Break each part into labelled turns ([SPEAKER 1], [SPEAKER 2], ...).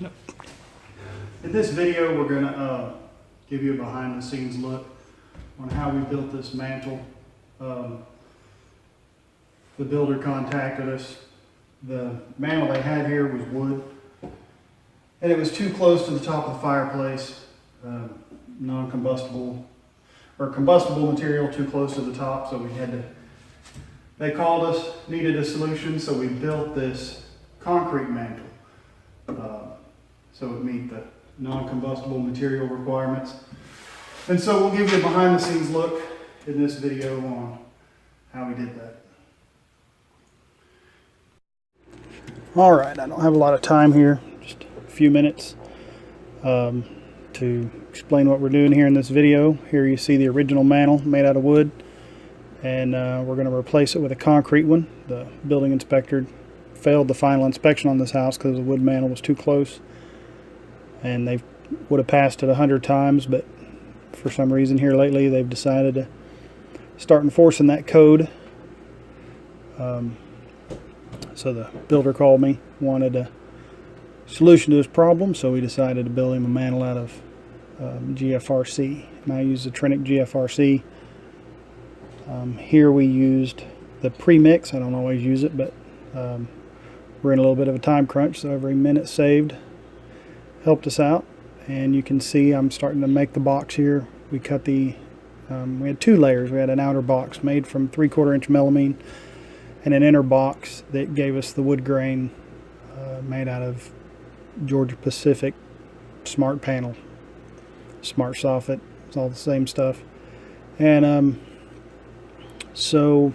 [SPEAKER 1] In this video, we're going to give you a behind-the-scenes look on how we built this mantle. The builder contacted us. The mantle they had here was wood, and it was too close to the top of the fireplace. Non-combustible or combustible material too close to the top, so we had to. They called us, needed a solution, so we built this concrete mantle. So it meet the non-combustible material requirements. And so we'll give you a behind the scenes look in this video on how we did that. All right, I don't have a lot of time here, just a few minutes to explain what we're doing here in this video. Here you see the original mantle made out of wood, and we're going to replace it with a concrete one. The building inspector failed the final inspection on this house because the wood mantle was too close, and they would have passed it 100 times, but for some reason here lately they've decided to start enforcing that code. So the builder called me, wanted a solution to his problem, so we decided to build him a mantle out of GFRC, and I used the Trinic GFRC. Here we used the pre-mix. I don't always use it, but we're in a little bit of a time crunch, so every minute saved helped us out. And you can see I'm starting to make the box here. We cut the we had two layers. We had an outer box made from 3/4 inch melamine and an inner box that gave us the wood grain made out of Georgia Pacific smart panel, smart soffit. It's all the same stuff. And so,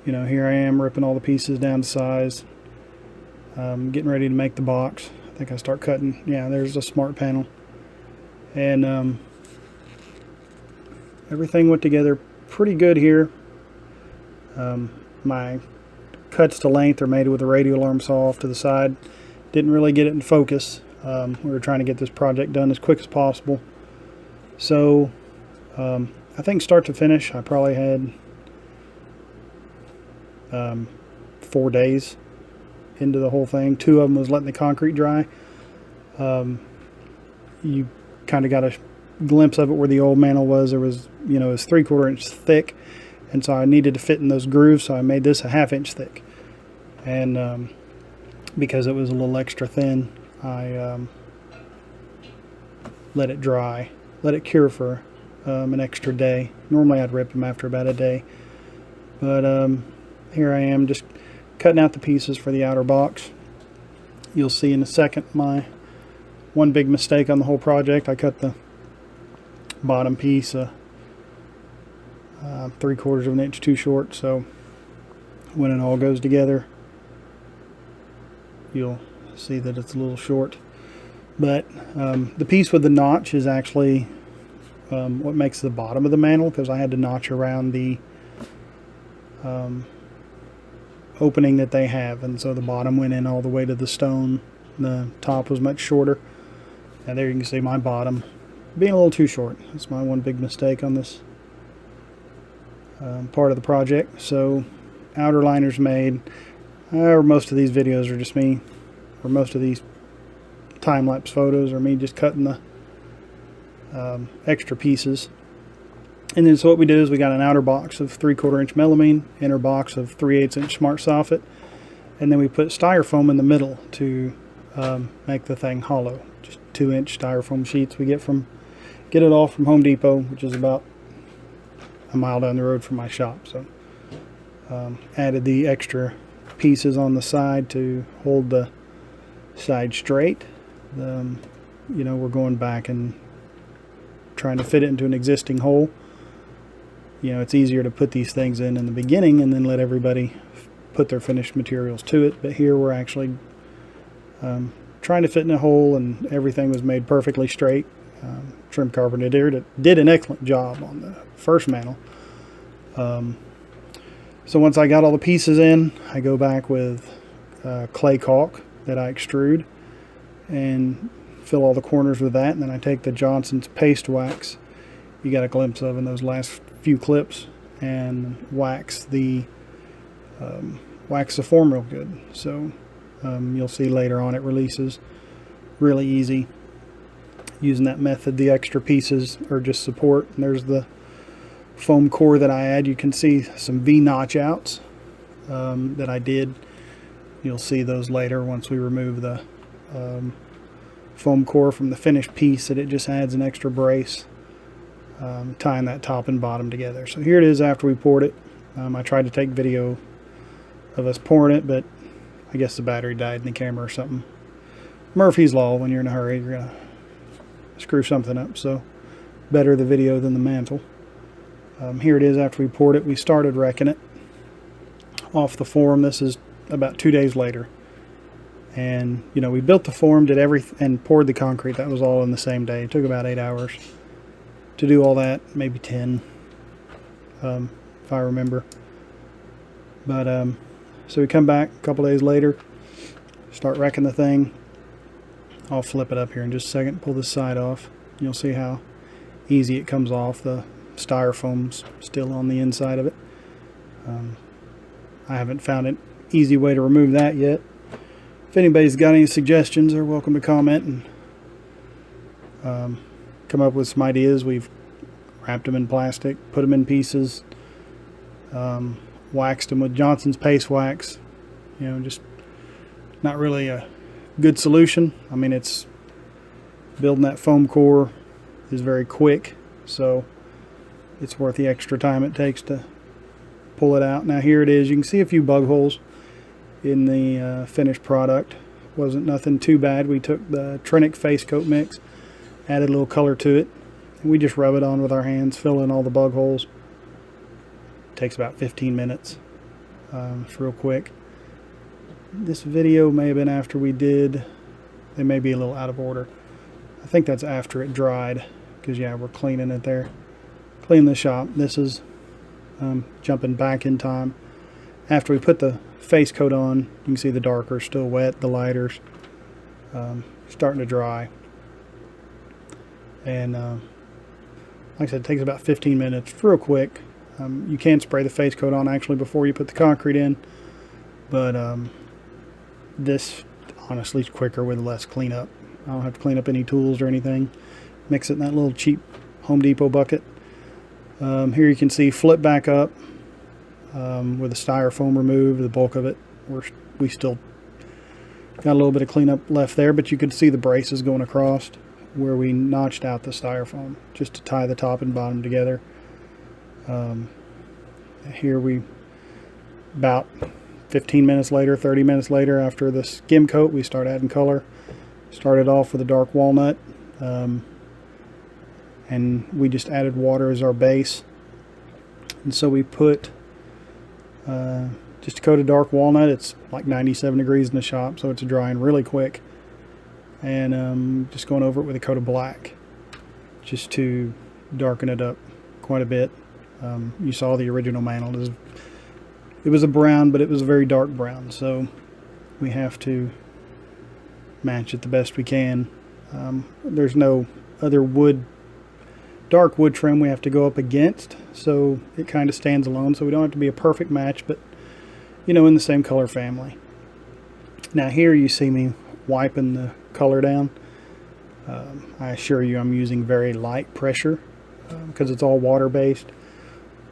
[SPEAKER 1] you know, here I am ripping all the pieces down to size, getting ready to make the box. I think I start cutting. Yeah, there's a smart panel, and everything went together pretty good here. My cuts to length are made with a radial arm saw off to the side. Didn't really get it in focus. We were trying to get this project done as quick as possible. So I think start to finish, I probably had 4 days into the whole thing. 2 of them was letting the concrete dry. You kind of got a glimpse of it where the old mantle was. There was, you know, it was 3/4 inch thick, and so I needed to fit in those grooves, so I made this a 1/2 inch thick. And because it was a little extra thin, I let it dry, let it cure for an extra day. Normally I'd rip them after about a day, but here I am just cutting out the pieces for the outer box. You'll see in a second my one big mistake on the whole project. I cut the bottom piece 3/4 of an inch too short, so when it all goes together you'll see that it's a little short. But the piece with the notch is actually what makes the bottom of the mantle, because I had to notch around the opening that they have, and so the bottom went in all the way to the stone. The top was much shorter, and there you can see my bottom being a little too short. That's my one big mistake on this part of the project. So outer liners made. Most of these videos are just me, or most of these time-lapse photos are me just cutting the extra pieces. And then so what we did is we got an outer box of 3/4 inch melamine, inner box of 3/8 inch smart soffit, and then we put styrofoam in the middle to make the thing hollow. Just 2-inch styrofoam sheets we get it all from Home Depot, which is about a mile down the road from my shop. So added the extra pieces on the side to hold the side straight. You know, we're going back and trying to fit it into an existing hole. You know, it's easier to put these things in the beginning and then let everybody put their finished materials to it. But here we're actually trying to fit in a hole, and everything was made perfectly straight. Trim carpenter did an excellent job on the first mantle. So once I got all the pieces in, I go back with clay caulk that I extrude and fill all the corners with that, and then I take the Johnson's paste wax you got a glimpse of in those last few clips, and wax the form real good. So You'll see later on it releases really easy using that method. The extra pieces are just support. And there's the foam core that I add. You can see some V-notch outs that I did. You'll see those later once we remove the foam core from the finished piece, that it just adds an extra brace, tying that top and bottom together. So here it is after we poured it. I tried to take video of us pouring it, but I guess the battery died in the camera or something. Murphy's Law, when you're in a hurry, you're going to screw something up. So better the video than the mantle. Here it is after we poured it. We started wrecking it off the form. This is about 2 days later. And, you know, we built the form, did everything, and poured the concrete. That was all in the same day. It took about 8 hours to do all that, maybe 10, if I remember. But, so we come back a couple days later, start wrecking the thing. I'll flip it up here in just a second, pull this side off. You'll see how easy it comes off. The styrofoam's still on the inside of it. I haven't found an easy way to remove that yet. If anybody's got any suggestions, they're welcome to comment and come up with some ideas. We've wrapped them in plastic, put them in pieces, waxed them with Johnson's paste wax. You know, just not really a good solution. I mean, it's building that foam core is very quick, so it's worth the extra time it takes to pull it out. Now here it is. You can see a few bug holes in the finished product. Wasn't nothing too bad. We took the Trinic face coat mix, added a little color to it, and we just rub it on with our hands, fill in all the bug holes. Takes about 15 minutes. It's real quick. This video may have been after we did. They may be a little out of order. I think that's after it dried, because yeah, we're cleaning it there. Clean the shop. This is jumping back in time. After we put the face coat on, you can see the darker still wet, the lighter's starting to dry. And like I said, it takes about 15 minutes. It's real quick. You can spray the face coat on actually before you put the concrete in, but this honestly is quicker with less cleanup. I don't have to clean up any tools or anything. Mix it in that little cheap Home Depot bucket. Here you can see flip back up with the styrofoam removed, the bulk of it. We still got a little bit of cleanup left there, but you could see the braces going across where we notched out the styrofoam just to tie the top and bottom together. Here we, about 15 minutes later, 30 minutes later, after the skim coat, we start adding color. Started off with a dark walnut, and we just added water as our base. And so we put just a coat of dark walnut. It's like 97 degrees in the shop, so it's drying really quick. And just going over it with a coat of black, just to darken it up quite a bit. You saw the original mantle. It was a brown, but it was a very dark brown, so we have to match it the best we can. There's no other dark wood trim we have to go up against, so it kind of stands alone, so we don't have to be a perfect match, but you know, in the same color family. Now here you see me wiping the color down. I assure you I'm using very light pressure because it's all water based.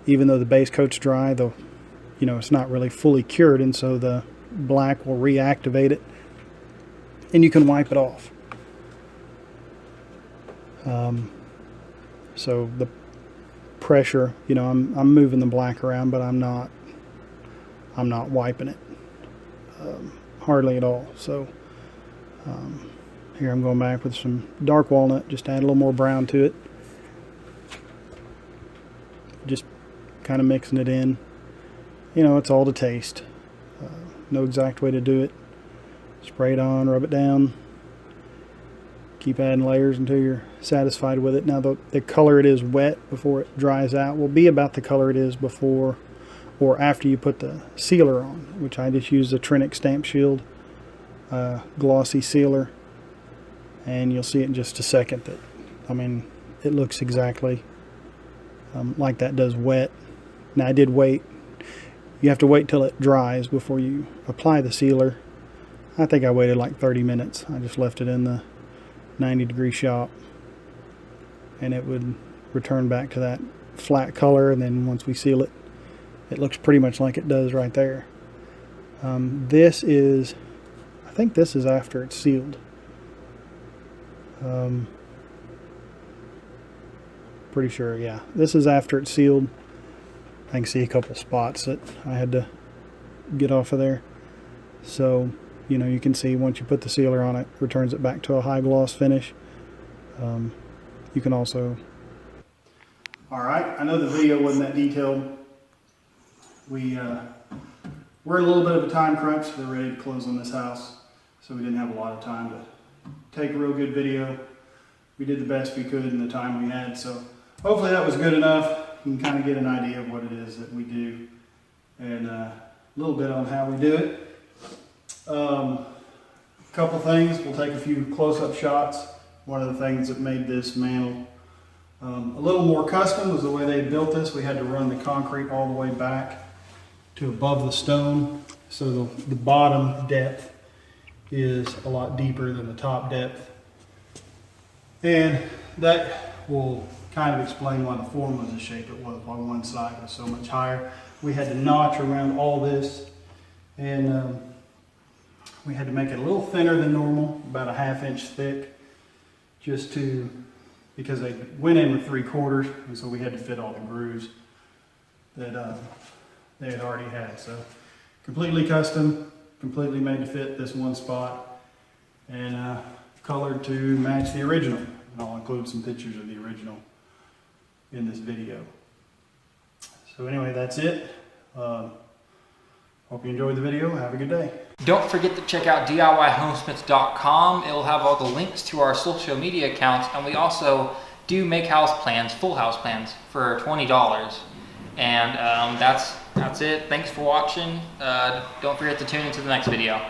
[SPEAKER 1] Even though the base coat's dry, though, you know, it's not really fully cured, and so the black will reactivate it and you can wipe it off. So the pressure, you know, I'm moving the black around, but I'm not wiping it hardly at all. So here I'm going back with some dark walnut, just add a little more brown to it, just kind of mixing it in. You know, it's all to taste. No exact way to do it. Spray it on, rub it down, keep adding layers until you're satisfied with it. Now the color it is wet before it dries out will be about the color it is before or after you put the sealer on, which I just use the Trinic Stamp Shield glossy sealer, and you'll see it in just a second that, I mean, it looks exactly like that does wet. Now I did wait. You have to wait till it dries before you apply the sealer. I think I waited like 30 minutes. I just left it in the 90-degree shop, and it would return back to that flat color, and then once we seal it, it looks pretty much like it does right there. This is, I think this is after it's sealed. Pretty sure, yeah. This is after it's sealed. I can see a couple spots that I had to get off of there. So, you know, you can see once you put the sealer on it, returns it back to a high gloss finish. You can also... Alright, I know the video wasn't that detailed. We're in a little bit of a time crunch. They're ready to close on this house, so we didn't have a lot of time to take a real good video. We did the best we could in the time we had, so hopefully that was good enough. You can kind of get an idea of what it is that we do, and a little bit on how we do it. A couple things, we'll take a few close-up shots. One of the things that made this mantel a little more custom was the way they built this. We had to run the concrete all the way back to above the stone, so the bottom depth is a lot deeper than the top depth, and that will kind of explain why the form was the shape it was, why one side was so much higher. We had to notch around all this, and we had to make it a little thinner than normal, about a ½ inch thick, because they went in with 3/4, and so we had to fit all the grooves that they had already had. So completely custom, completely made to fit this one spot, and colored to match the original. And I'll include some pictures of the original in this video. So anyway, that's it. Hope you enjoyed the video. Have a good day.
[SPEAKER 2] Don't forget to check out DIYHomesmith.com. It will have all the links to our social media accounts, and we also do make house plans, full house plans, for $20. And that's it. Thanks for watching. Don't forget to tune into the next video.